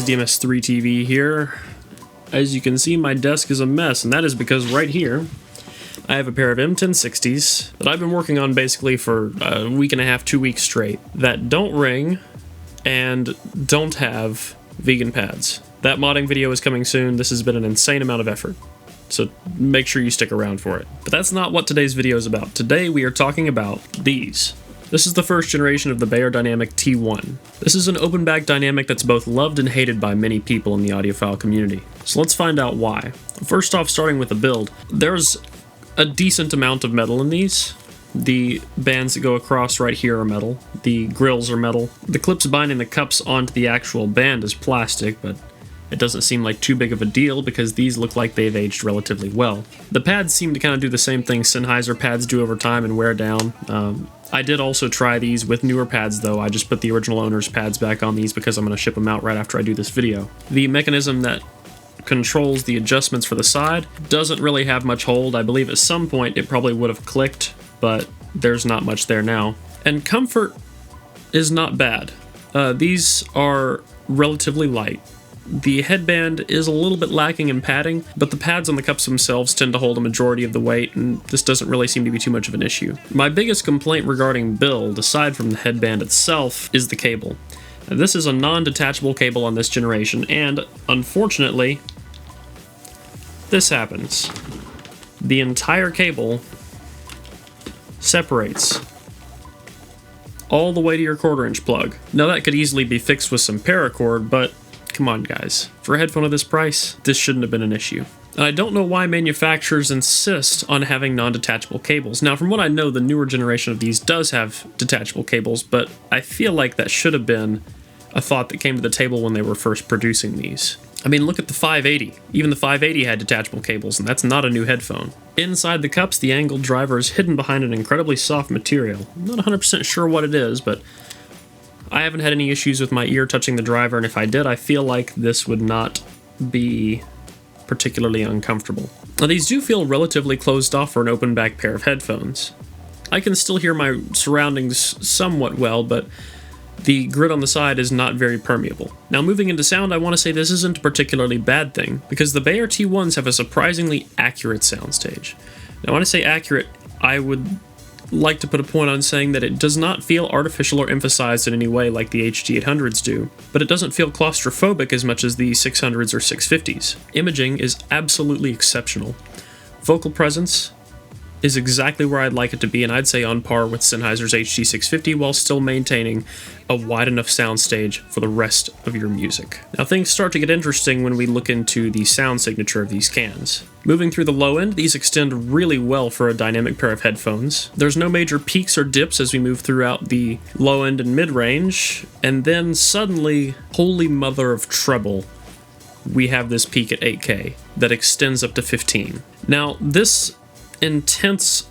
DMS3 TV here. As you can see, my desk is a mess, and that is because right here I have a pair of M1060s that I've been working on basically for a week and a half, 2 weeks straight, that don't ring and don't have vegan pads. That modding video is coming soon. This has been an insane amount of effort, so make sure you stick around for it. But that's not what today's video is about. Today we are talking about these. This is the first generation of the Beyerdynamic T1. This is an open back dynamic that's both loved and hated by many people in the audiophile community. So let's find out why. First off, starting with the build, there's a decent amount of metal in these. The bands that go across right here are metal. The grills are metal. The clips binding the cups onto the actual band is plastic, but it doesn't seem like too big of a deal because these look like they've aged relatively well. The pads seem to kind of do the same thing Sennheiser pads do over time and wear down. I did also try these with newer pads though. I just put the original owner's pads back on these because I'm going to ship them out right after I do this video. The mechanism that controls the adjustments for the side doesn't really have much hold. I believe at some point it probably would have clicked, but there's not much there now. And comfort is not bad. These are relatively light. The headband is a little bit lacking in padding, but the pads on the cups themselves tend to hold a majority of the weight, and this doesn't really seem to be too much of an issue. My biggest complaint regarding build, aside from the headband itself, is the cable. Now, this is a non-detachable cable on this generation, and unfortunately, this happens. The entire cable separates all the way to your 1/4-inch plug. Now that could easily be fixed with some paracord, but come on guys, for a headphone of this price, this shouldn't have been an issue. And I don't know why manufacturers insist on having non-detachable cables. Now from what I know, the newer generation of these does have detachable cables, but I feel like that should have been a thought that came to the table when they were first producing these. I mean, look at the 580. Even the 580 had detachable cables, and that's not a new headphone. Inside the cups, the angled driver is hidden behind an incredibly soft material. I'm not 100% sure what it is, but I haven't had any issues with my ear touching the driver, and if I did, I feel like this would not be particularly uncomfortable. Now, these do feel relatively closed off for an open back pair of headphones. I can still hear my surroundings somewhat well, but the grid on the side is not very permeable. Now, moving into sound, I want to say this isn't a particularly bad thing, because the Beyer T1s have a surprisingly accurate soundstage. Now, when I say accurate, I would like to put a point on saying that it does not feel artificial or emphasized in any way like the HG800s do, but it doesn't feel claustrophobic as much as the 600s or 650s. Imaging is absolutely exceptional. Vocal presence is exactly where I'd like it to be, and I'd say on par with Sennheiser's HG650 while still maintaining a wide enough soundstage for the rest of your music. Now things start to get interesting when we look into the sound signature of these cans. Moving through the low end, these extend really well for a dynamic pair of headphones. There's no major peaks or dips as we move throughout the low end and mid range, and then suddenly, holy mother of treble, we have this peak at 8K that extends up to 15. Now this intense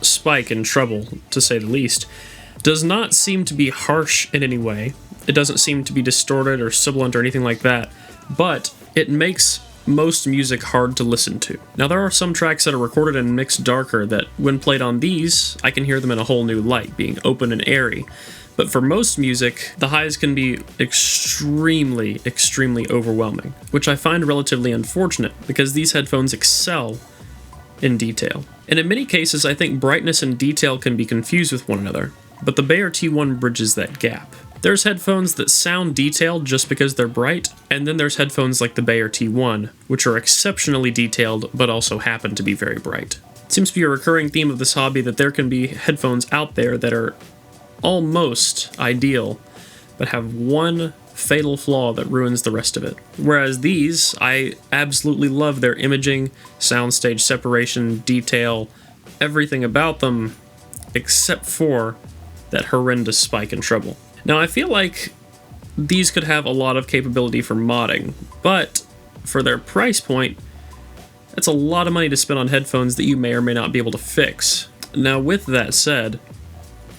spike in treble, to say the least, does not seem to be harsh in any way. It doesn't seem to be distorted or sibilant or anything like that, but it makes most music hard to listen to. Now there are some tracks that are recorded and mixed darker that when played on these, I can hear them in a whole new light, being open and airy. But for most music, the highs can be extremely, extremely overwhelming, which I find relatively unfortunate because these headphones excel in detail. And in many cases, I think brightness and detail can be confused with one another, but the Beyer T1 bridges that gap. There's headphones that sound detailed just because they're bright, and then there's headphones like the Beyer T1, which are exceptionally detailed, but also happen to be very bright. It seems to be a recurring theme of this hobby that there can be headphones out there that are almost ideal, but have one fatal flaw that ruins the rest of it. Whereas these, I absolutely love their imaging, soundstage separation, detail, everything about them, except for that horrendous spike in treble. Now I feel like these could have a lot of capability for modding, but for their price point, that's a lot of money to spend on headphones that you may or may not be able to fix. Now with that said,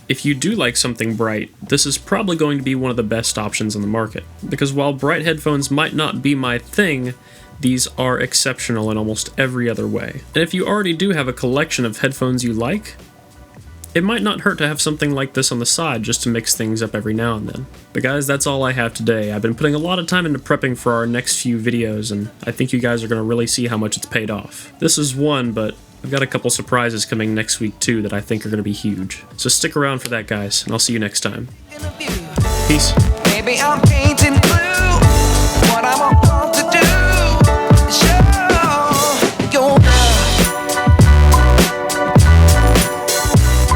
if you do like something bright, this is probably going to be one of the best options on the market, because while bright headphones might not be my thing, these are exceptional in almost every other way. And if you already do have a collection of headphones you like, it might not hurt to have something like this on the side just to mix things up every now and then. But guys, that's all I have today. I've been putting a lot of time into prepping for our next few videos, and I think you guys are going to really see how much it's paid off. This is one, but I've got a couple surprises coming next week too that I think are going to be huge. So stick around for that, guys, and I'll see you next time. Peace. Baby, I'm painting